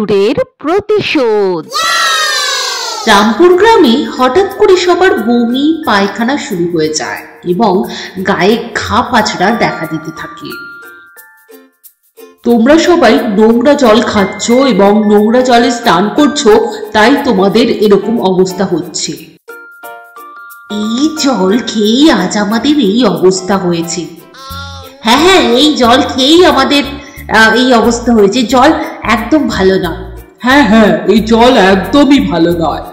বাদুড়ের প্রতিশোধ। রামপুর গ্রামে হঠাৎ করে সবার বমি পায়খানা শুরু হয়ে যায় এবং গায়ে ঘা পাচড়া দেখা দিতে থাকে। তোমরা সবাই নোংরা জল খাচ্ছ এবং নোংরা জলে স্নান করছো, তাই তোমাদের এরকম অবস্থা হচ্ছে। এই জল খেয়েই আজ আমাদের এই অবস্থা হয়েছে। হ্যাঁ, এই জল খেয়েই আমাদের এই অবস্থা হয়েছে। জল একদম ভালো না। হ্যাঁ, এই জল একদমই ভালো নয়।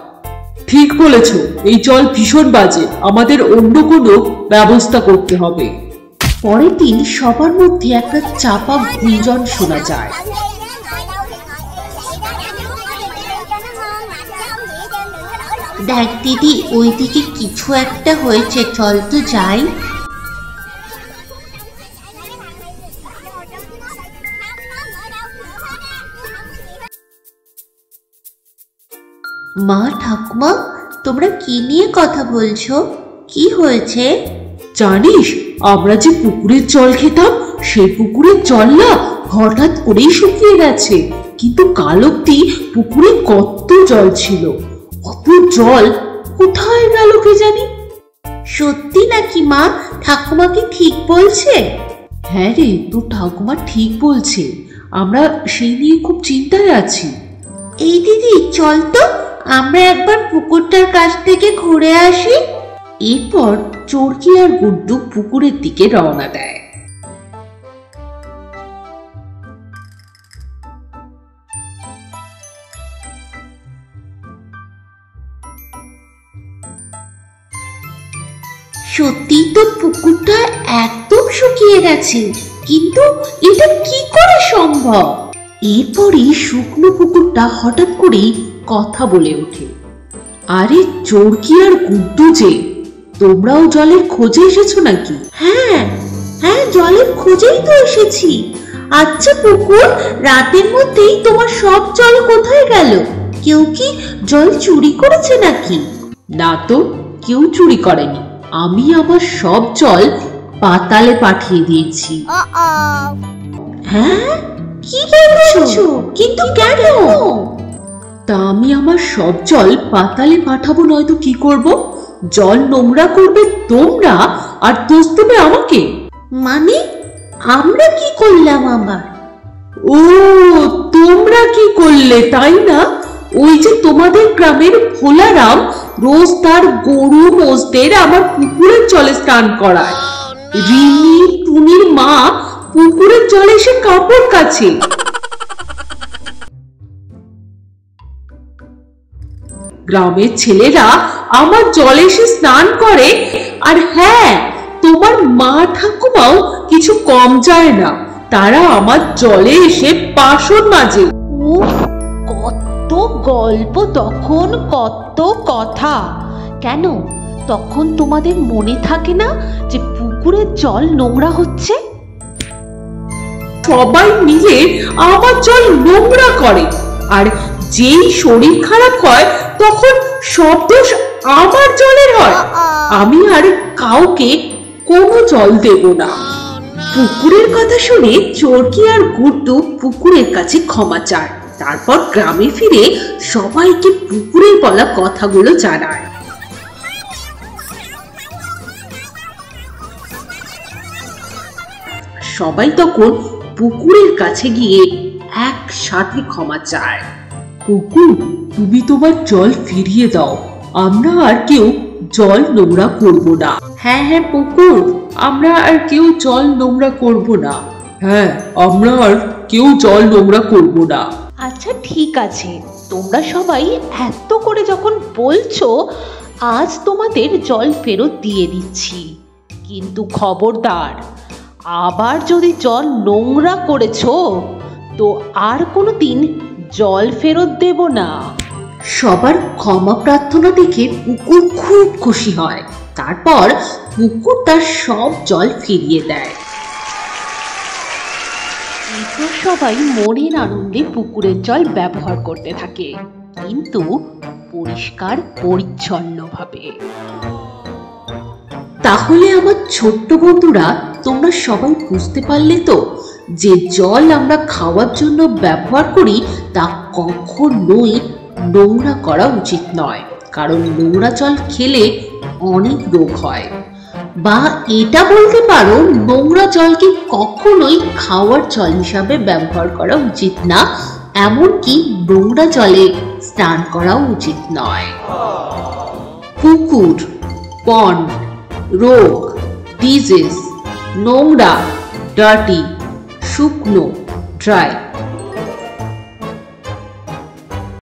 ঠিক বলেছ, এই জল ভীষণ বাজে। আমাদের অন্য কোনো ব্যবস্থা করতে হবে। পরের দিন সবার মধ্যে একটা চাপা গুঞ্জন শোনা যায়। দেখ দিদি, ওইদিকে কিছু একটা হয়েছে, চল তো যাই। মা, ঠাকুমা, তোমরা কি নিয়ে কথা বলছো? কি হয়েছে? জানিস, আমরা যে পুকুরের জল খেতাম, সেই পুকুরের জল না হঠাৎ করেই শুকিয়ে গেছে। কিন্তু কাল অব্দি পুকুরে কত জল ছিল, অত জল কোথায় গেল কে জানি। সত্যি নাকি মা? ঠাকুমা কি ঠিক বলছে? হ্যাঁ রে, তোর ঠাকুমা ঠিক বলছে। আমরা সেই নিয়ে খুব চিন্তায় আছি। এই দিদি, চল তো আমরা একবার পুকুরটার কাছ থেকে ঘুরে আসি। এরপর চরকি আর গুড্ডু পুকুরের দিকে রওনা দেয়। সত্যি তো পুকুরটা একদম শুকিয়ে গেছে, কিন্তু এটা কি করে সম্ভব? এরপরই শুকনো পুকুরটা হঠাৎ করেই কথা বলে ওঠে। আরে চরকি আর গুড্ডু যে, তোমরাও জলের খোঁজে এসেছো নাকি? হ্যাঁ, জলের খোঁজেই তো এসেছি। আচ্ছা পুকুর, রাতের মধ্যেই তোমার সব জল কোথায় গেল? কেউ কি জল চুরি করেছে নাকি? না তো, কেউ চুরি করেনি। আমি আমার সব জল পাতালে পাঠিয়ে দিয়েছি। হ্যাঁ, কি বলছো? কিন্তু কেন? তা আমি আমার সব জল পাতালে পাঠাবো নয়তো কি করব? জল নোংরা করবে তোমরা আর দোষ দেবে আমাকে। মানে আমরা কি করলাম আবার? ও, তোমরা কি করলে তাই না? ওই যে তোমাদের গ্রামের ভোলারাম রোজ তার গরু মোষদের আমার পুকুরের জলে স্নান করায়। রিনি টুনির মা পুকুরের জলে এসে কাপড় কাচে। গ্রামের ছেলেরা আমার জলে এসে স্নান করে। আর হ্যাঁ, তোমার মা ঠাকুমাও কিছু কম যায় না, তারা আমার জলে এসে বাসন মাজে। কত গল্প তখন, কত কথা। কেন তখন তোমাদের মনে থাকে না যে পুকুরের জল নোংরা হচ্ছে? সবাই মিলে আমার জল নোংরা করে, আর যেই শরীর খারাপ হয় তখন সব দোষ আমার জলের হয়। আমি আর কাউকে কোনো জল দেব না। পুকুরের কথা শুনে চরকি আর গুড্ডু পুকুরের কাছে ক্ষমা চায়। তারপর গ্রামে ফিরে সবাইকে পুকুরের বলা কথাগুলো জানায়। সবাই তখন পুকুরের কাছে গিয়ে একসাথে ক্ষমা চায়। পুকুর, তুমি তোমার জল ফিরিয়ে দাও। আমরা আর কেউ জল নোংরা করব না। হ্যাঁ পুকুর, আমরা আর কেউ জল নোংরা করব না। হ্যাঁ, আমরা আর কেউ জল নোংরা করব না। আচ্ছা ঠিক আছে, তোমরা সবাই এত করে যখন বলছো, আজ তোমাদের জল ফেরত দিয়ে দিচ্ছি। কিন্তু খবরদার, আবার যদি জল নোংরা করেছো তো আর কোনোদিন জল ফেরত দেব না। সবার ক্ষমা প্রার্থনা দেখে পুকুর খুব খুশি হয়। তারপর পুকুর তার সব জল ফিরিয়ে দেয়। এরপর সবাই মনের আনন্দে পুকুরের জল ব্যবহার করতে থাকে, কিন্তু পরিষ্কার পরিচ্ছন্নভাবে। তাহলে আমার ছোট্ট বন্ধুরা, তোমরা সবাই বুঝতে পারলে তো যে জল আমরা খাওয়ার জন্য ব্যবহার করি তা কখনোই নোংরা করা উচিত নয়, কারণ নোংরা জল খেলে অনেক রোগ হয়। বা এটা বলতে পারো, নোংরা জলকে কখনোই খাওয়ার জল হিসাবে ব্যবহার করা উচিত না, এমনকি নোংরা জলে স্নান করা উচিত নয়। পুকুর, পন্ড, রোগ, ডিজিজ, নোংরা, ডার্টি, শুকনো, ড্রাই